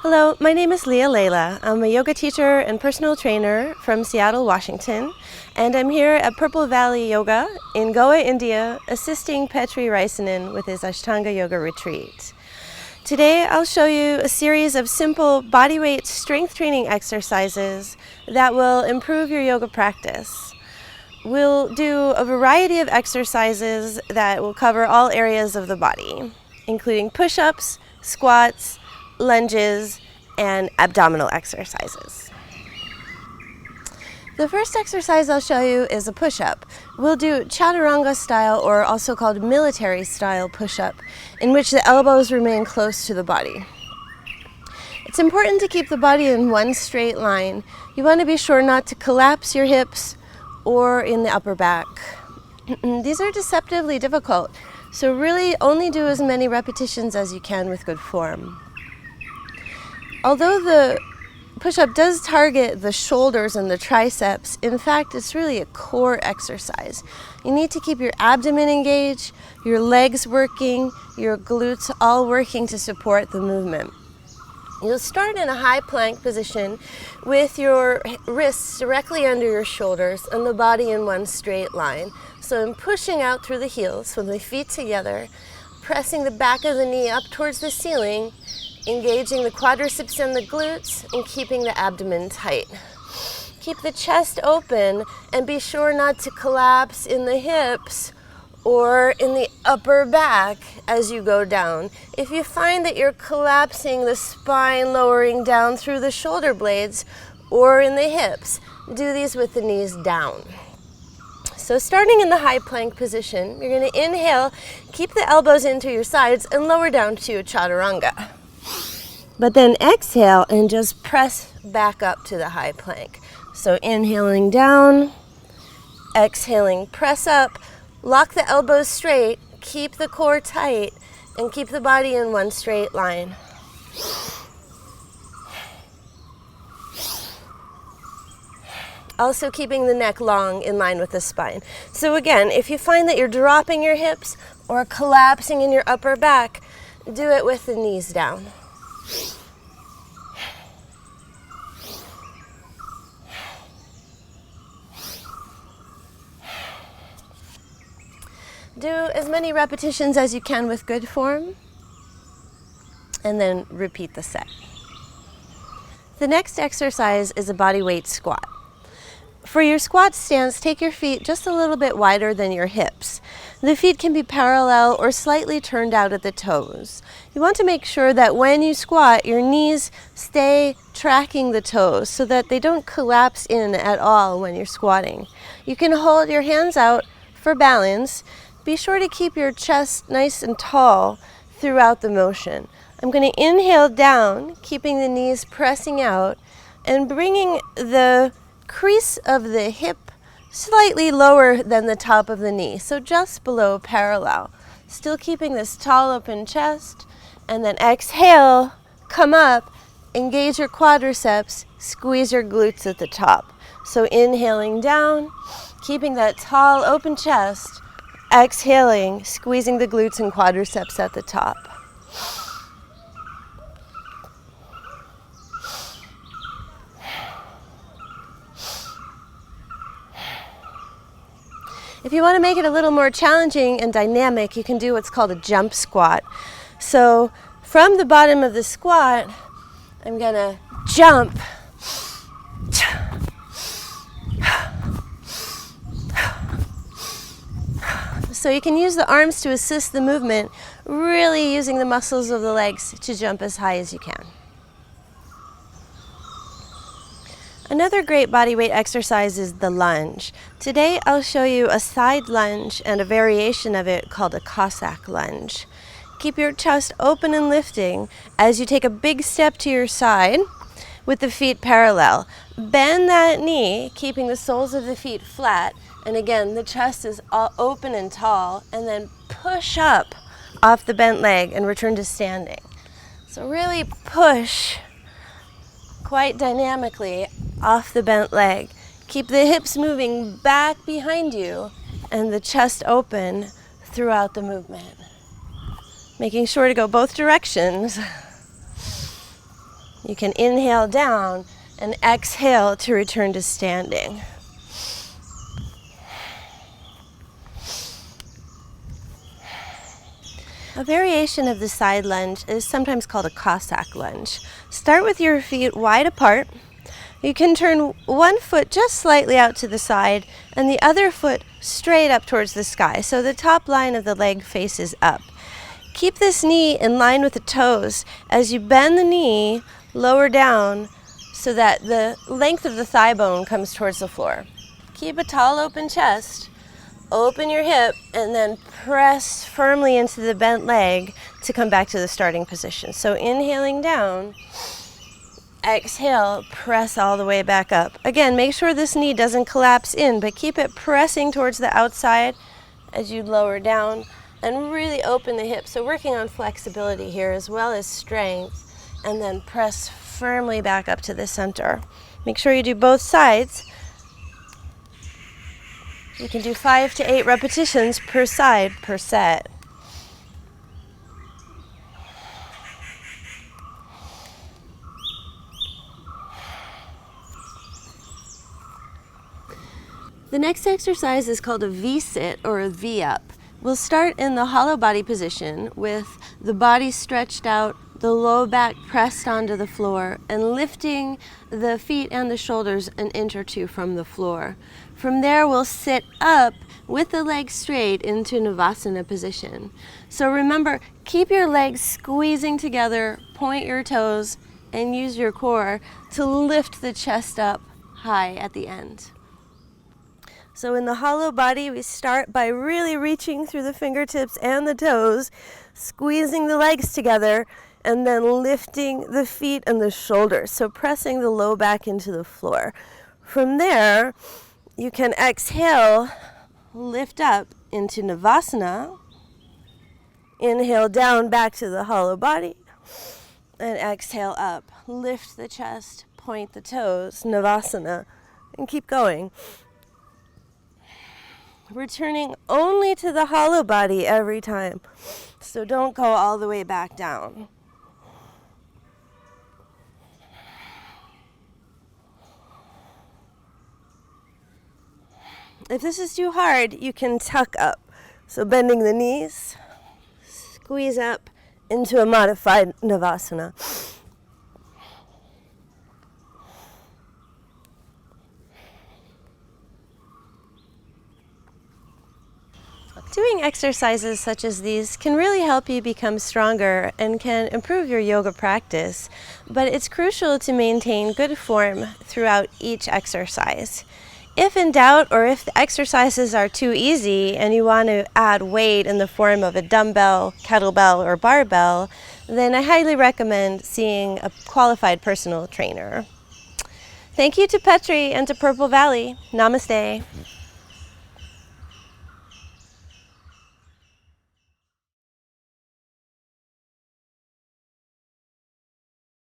Hello, my name is Lia Leilah. I'm a yoga teacher and personal trainer from Seattle, Washington, and I'm here at Purple Valley Yoga in Goa, India, assisting Petri Raisanen with his Ashtanga Yoga retreat. Today I'll show you a series of simple bodyweight strength training exercises that will improve your yoga practice. We'll do a variety of exercises that will cover all areas of the body, including push-ups, squats, lunges, and abdominal exercises. The first exercise I'll show you is a push-up. We'll do chaturanga style, or also called military style push-up, in which the elbows remain close to the body. It's important to keep the body in one straight line. You want to be sure not to collapse your hips or in the upper back. These are deceptively difficult, so really only do as many repetitions as you can with good form. Although the push-up does target the shoulders and the triceps, in fact, it's really a core exercise. You need to keep your abdomen engaged, your legs working, your glutes all working to support the movement. You'll start in a high plank position with your wrists directly under your shoulders and the body in one straight line. So I'm pushing out through the heels with my feet together, pressing the back of the knee up towards the ceiling, engaging the quadriceps and the glutes, and keeping the abdomen tight. Keep the chest open and be sure not to collapse in the hips or in the upper back as you go down. If you find that you're collapsing the spine, lowering down through the shoulder blades or in the hips, do these with the knees down. So starting in the high plank position, you're going to inhale, keep the elbows into your sides, and lower down to a chaturanga. But then exhale and just press back up to the high plank. So inhaling down, exhaling, press up, lock the elbows straight, keep the core tight, and keep the body in one straight line. Also keeping the neck long in line with the spine. So again, if you find that you're dropping your hips or collapsing in your upper back, do it with the knees down. Do as many repetitions as you can with good form, and then repeat the set. The next exercise is a bodyweight squat. For your squat stance, take your feet just a little bit wider than your hips. The feet can be parallel or slightly turned out at the toes. You want to make sure that when you squat, your knees stay tracking the toes so that they don't collapse in at all when you're squatting. You can hold your hands out for balance. Be sure to keep your chest nice and tall throughout the motion. I'm going to inhale down, keeping the knees pressing out and bringing the crease of the hip slightly lower than the top of the knee, so just below parallel. Still keeping this tall open chest, and then exhale, come up, engage your quadriceps, squeeze your glutes at the top. So inhaling down, keeping that tall open chest, exhaling, squeezing the glutes and quadriceps at the top. If you want to make it a little more challenging and dynamic, you can do what's called a jump squat. So from the bottom of the squat, I'm going to jump. So you can use the arms to assist the movement, really using the muscles of the legs to jump as high as you can. Another great bodyweight exercise is the lunge. Today I'll show you a side lunge and a variation of it called a Cossack Lunge. Keep your chest open and lifting as you take a big step to your side with the feet parallel. Bend that knee, keeping the soles of the feet flat, and again the chest is all open and tall, and then push up off the bent leg and return to standing. So really push quite dynamically off the bent leg. Keep the hips moving back behind you and the chest open throughout the movement. Making sure to go both directions. You can inhale down and exhale to return to standing. A variation of the side lunge is sometimes called a Cossack lunge. Start with your feet wide apart. You can turn one foot just slightly out to the side and the other foot straight up towards the sky, so the top line of the leg faces up. Keep this knee in line with the toes. As you bend the knee, lower down so that the length of the thigh bone comes towards the floor. Keep a tall open chest. Open your hip and then press firmly into the bent leg to come back to the starting position. So inhaling down, exhale, press all the way back up. Again, make sure this knee doesn't collapse in, but keep it pressing towards the outside as you lower down and really open the hips. So working on flexibility here as well as strength, and then press firmly back up to the center. Make sure you do both sides. You can do 5 to 8 repetitions per side per set. The next exercise is called a V-sit or a V-up. We'll start in the hollow body position with the body stretched out, the low back pressed onto the floor, and lifting the feet and the shoulders an inch or two from the floor. From there, we'll sit up with the legs straight into Navasana position. So remember, keep your legs squeezing together, point your toes, and use your core to lift the chest up high at the end. So in the hollow body, we start by really reaching through the fingertips and the toes, squeezing the legs together, and then lifting the feet and the shoulders. So pressing the low back into the floor. From there, you can exhale, lift up into Navasana. Inhale down back to the hollow body, and exhale up. Lift the chest, point the toes, Navasana, and keep going. Returning only to the hollow body every time, so don't go all the way back down. If this is too hard, you can tuck up. So bending the knees, squeeze up into a modified Navasana. Doing exercises such as these can really help you become stronger and can improve your yoga practice, but it's crucial to maintain good form throughout each exercise. If in doubt, or if the exercises are too easy and you want to add weight in the form of a dumbbell, kettlebell, or barbell, then I highly recommend seeing a qualified personal trainer. Thank you to Petri and to Purple Valley. Namaste.